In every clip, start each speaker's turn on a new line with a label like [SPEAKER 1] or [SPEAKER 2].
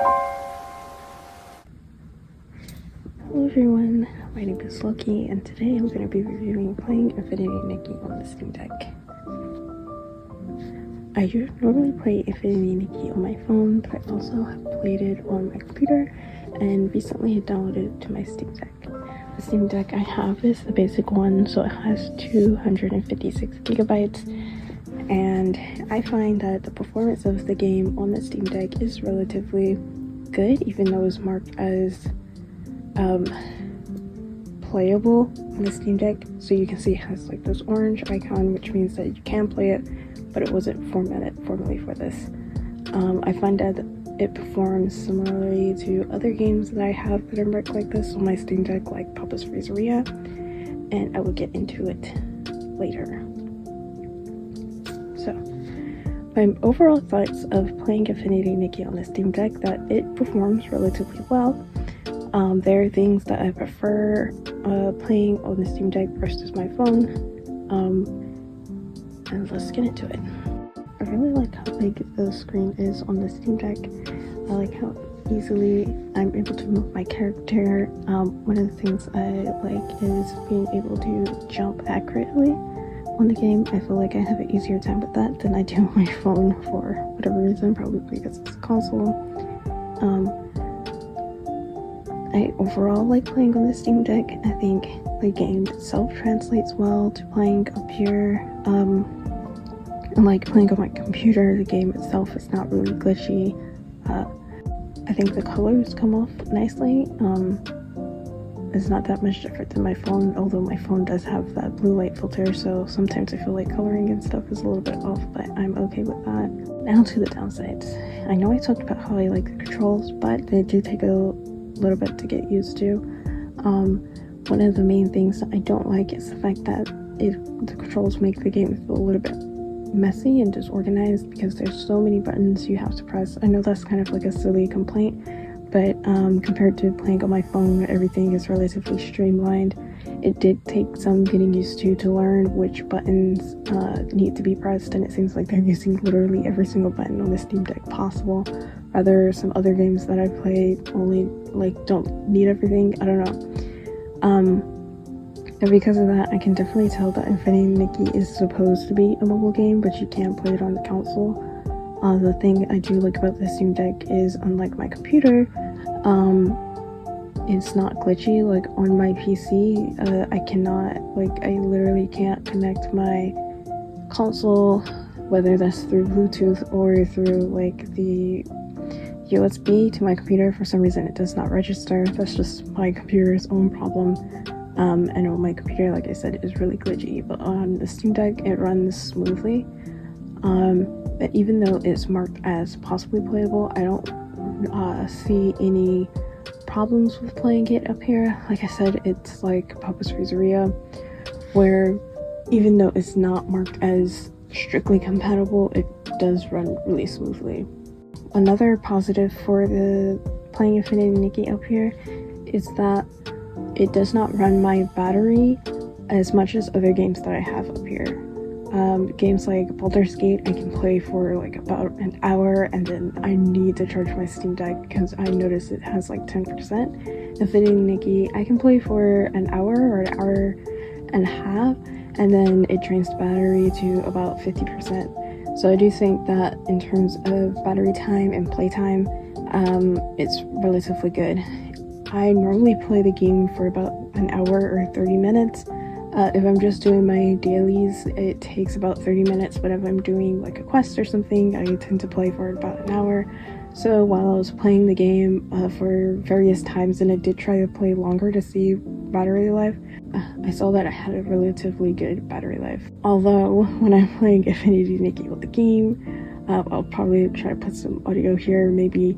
[SPEAKER 1] Hello everyone, my name is Loki, and today I'm going to be reviewing playing Infinity Nikki on the Steam Deck. I normally play Infinity Nikki on my phone, but I also have played it on my computer and recently downloaded it to my Steam Deck. The Steam Deck I have is the basic one, so it has 256 gigabytes, and I find that the performance of the game on the Steam Deck is relatively good, even though it's marked as playable on the Steam Deck. So you can see it has like this orange icon, which means that you can play it, but it wasn't formatted formally for this. I find that it performs similarly to other games that I have that are marked like this on my Steam Deck, like Papa's Freezeria, and I will get into it later. So, my overall thoughts of playing Infinity Nikki on the Steam Deck, that it performs relatively well. There are things that I prefer playing on the Steam Deck versus my phone, and let's get into it. I really like how big the screen is on the Steam Deck. I like how easily I'm able to move my character. One of the things I like is being able to jump accurately on the game. I feel like I have an easier time with that than I do on my phone for whatever reason, probably because it's a console. I overall like playing on the Steam Deck. I think the game itself translates well to playing up here. And like playing on my computer, the game itself is not really glitchy. I think the colors come off nicely. It's not that much different than my phone, although my phone does have that blue light filter, so sometimes I feel like coloring and stuff is a little bit off, but I'm okay with that. Now to the downsides. I know I talked about how I like the controls, but they do take a little bit to get used to. One of the main things that I don't like is the fact that the controls make the game feel a little bit messy and disorganized because there's so many buttons you have to press. I know that's kind of like a silly complaint, but compared to playing on my phone where everything is relatively streamlined, it did take some getting used to learn which buttons need to be pressed, and it seems like they're using literally every single button on the Steam Deck possible. Rather, some other games that I've played only like don't need everything. I don't know. And because of that, I can definitely tell that Infinity Nikki is supposed to be a mobile game, but you can play it on the console. The thing I do like about the Steam Deck is, unlike my computer, it's not glitchy. Like on my PC, I literally can't connect my console, whether that's through Bluetooth or through like the USB to my computer. For some reason it does not register. That's just my computer's own problem. And on my computer, like I said, it is really glitchy, but on the Steam Deck it runs smoothly. But even though it's marked as possibly playable, I don't see any problems with playing it up here. Like I said, it's like Papa's Freezeria, where even though it's not marked as strictly compatible, it does run really smoothly. Another positive for the playing Infinity Nikki up here is that it does not run my battery as much as other games that I have up here. Games like Baldur's Gate I can play for like about an hour, and then I need to charge my Steam Deck because I notice it has like 10%. Infinity Nikki I can play for an hour or an hour and a half, and then it drains the battery to about 50%. So I do think that in terms of battery time and playtime, it's relatively good. I normally play the game for about an hour or 30 minutes. If I'm just doing my dailies, it takes about 30 minutes, but if I'm doing like a quest or something, I tend to play for about an hour. So while I was playing the game for various times, and I did try to play longer to see battery life, I saw that I had a relatively good battery life. Although when I'm playing Infinity Nikki with the game, I'll probably try to put some audio here. Maybe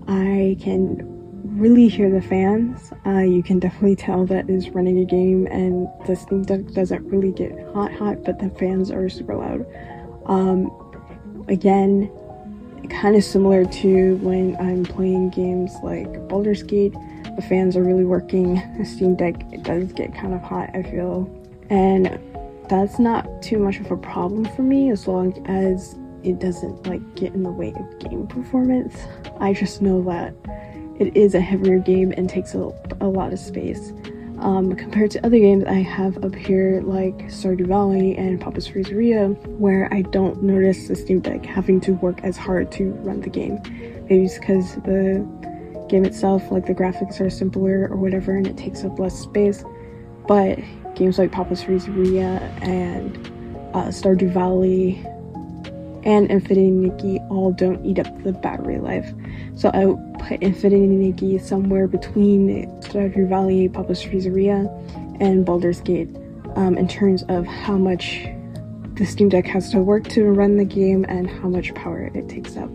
[SPEAKER 1] I can really hear the fans. You can definitely tell that is running a game, and the Steam Deck doesn't really get hot, but the fans are super loud. Again, kind of similar to when I'm playing games like Baldur's Gate, the fans are really working. The Steam Deck, it does get kind of hot, I feel, and that's not too much of a problem for me as long as it doesn't like get in the way of game performance. I just know that it is a heavier game and takes a lot of space. Compared to other games I have up here like Stardew Valley and Papa's Freezeria, where I don't notice the Steam Deck having to work as hard to run the game. Maybe it's because the game itself, like the graphics are simpler or whatever, and it takes up less space. But games like Papa's Freezeria and Stardew Valley and Infinity Nikki all don't eat up the battery life. So I would put Infinity Nikki somewhere between Stardew Valley, Papa's Freezeria, and Baldur's Gate in terms of how much the Steam Deck has to work to run the game and how much power it takes up.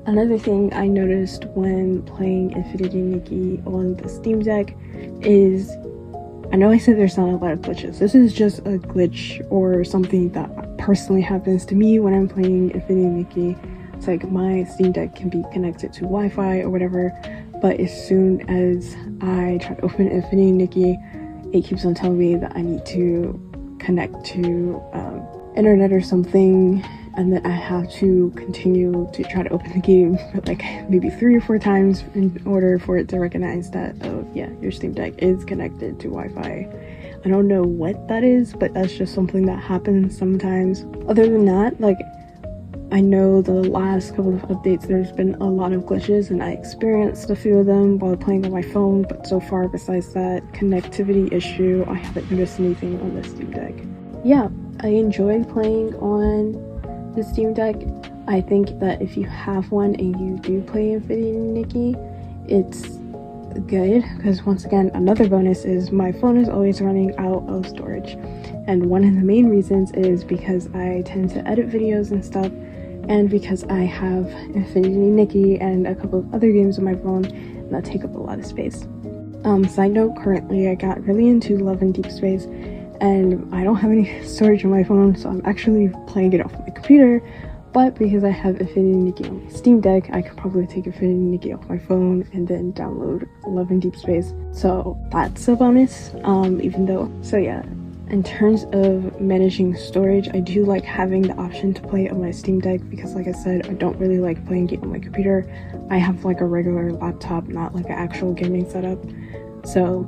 [SPEAKER 1] Another thing I noticed when playing Infinity Nikki on the Steam Deck is, I know I said there's not a lot of glitches. This is just a glitch or something that personally happens to me when I'm playing Infinity Nikki. It's like my Steam Deck can be connected to Wi-Fi or whatever, but as soon as I try to open Infinity Nikki, it keeps on telling me that I need to connect to internet or something, and then I have to continue to try to open the game like maybe 3 or 4 times in order for it to recognize that, oh yeah, your Steam Deck is connected to Wi-Fi. I don't know what that is, but that's just something that happens sometimes. Other than that, like, I know the last couple of updates there's been a lot of glitches, and I experienced a few of them while playing on my phone, but so far besides that connectivity issue, I haven't noticed anything on the Steam Deck. Yeah, I enjoyed playing on the Steam Deck. I think that if you have one and you do play Infinity Nikki, it's good, because once again, another bonus is my phone is always running out of storage, and one of the main reasons is because I tend to edit videos and stuff, and because I have Infinity Nikki and a couple of other games on my phone that take up a lot of space. Side note, currently I got really into Love and Deep Space, and I don't have any storage on my phone, so I'm actually playing it off my computer, but because I have Infinity Nikki on my Steam Deck, I could probably take Infinity Nikki off my phone and then download Love and Deep Space, so that's a bonus, even though, so yeah. In terms of managing storage, I do like having the option to play on my Steam Deck, because like I said, I don't really like playing it on my computer. I have like a regular laptop, not like an actual gaming setup, so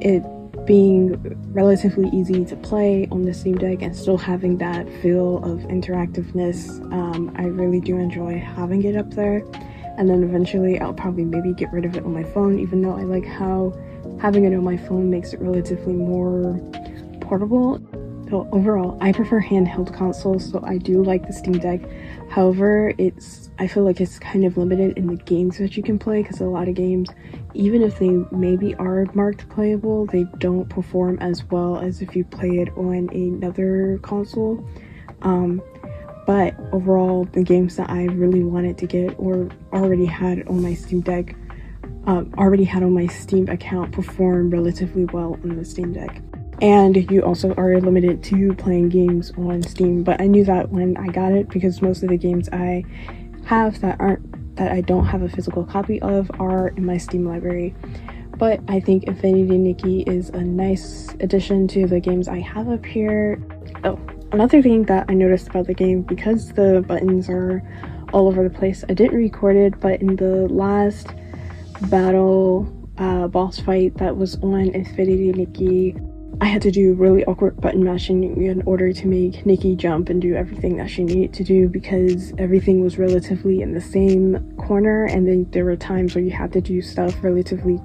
[SPEAKER 1] it being relatively easy to play on the Steam Deck and still having that feel of interactiveness, I really do enjoy having it up there. And then eventually I'll probably maybe get rid of it on my phone, even though I like how having it on my phone makes it relatively more portable. So overall, I prefer handheld consoles, so I do like the Steam Deck. However, I feel like it's kind of limited in the games that you can play, because a lot of games, even if they maybe are marked playable, they don't perform as well as if you play it on another console. But overall, the games that I really wanted to get or already had on my Steam Deck, already had on my Steam account, perform relatively well on the Steam Deck. And you also are limited to playing games on Steam, but I knew that when I got it, because most of the games I have that I don't have a physical copy of are in my Steam library. But I think Infinity Nikki is a nice addition to the games I have up here. Oh, another thing that I noticed about the game, because the buttons are all over the place, I didn't record it, but in the last battle boss fight that was on Infinity Nikki, I had to do really awkward button mashing in order to make Nikki jump and do everything that she needed to do, because everything was relatively in the same corner, and then there were times where you had to do stuff relatively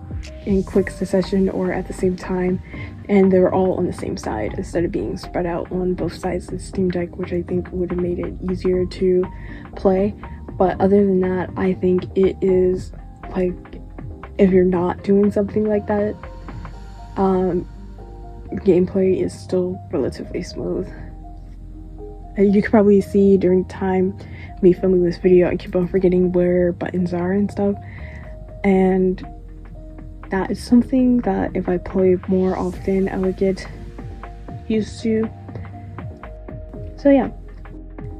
[SPEAKER 1] in quick succession or at the same time, and they were all on the same side instead of being spread out on both sides of the Steam Deck, which I think would have made it easier to play. But other than that, I think it is, like, if you're not doing something like that, gameplay is still relatively smooth. You can probably see during time me filming this video, I keep on forgetting where buttons are and stuff, and that is something that if I play more often I would get used to. So yeah,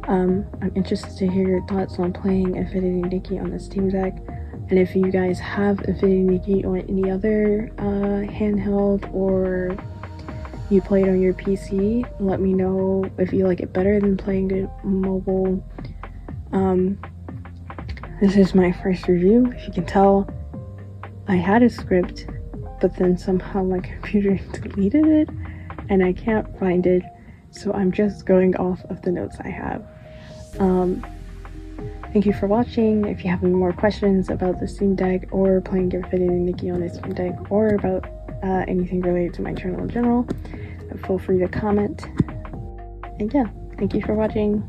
[SPEAKER 1] I'm interested to hear your thoughts on playing Infinity Nikki on the Steam Deck, and if you guys have Infinity Nikki on any other handheld or you play it on your PC. Let me know if you like it better than playing it mobile. This is my first review. If you can tell, I had a script, but then somehow my computer deleted it and I can't find it, so I'm just going off of the notes I have. Thank you for watching. If you have any more questions about the Steam Deck or playing Infinity Nikki on the Steam Deck, or about anything related to my channel in general, feel free to comment. And yeah, thank you for watching.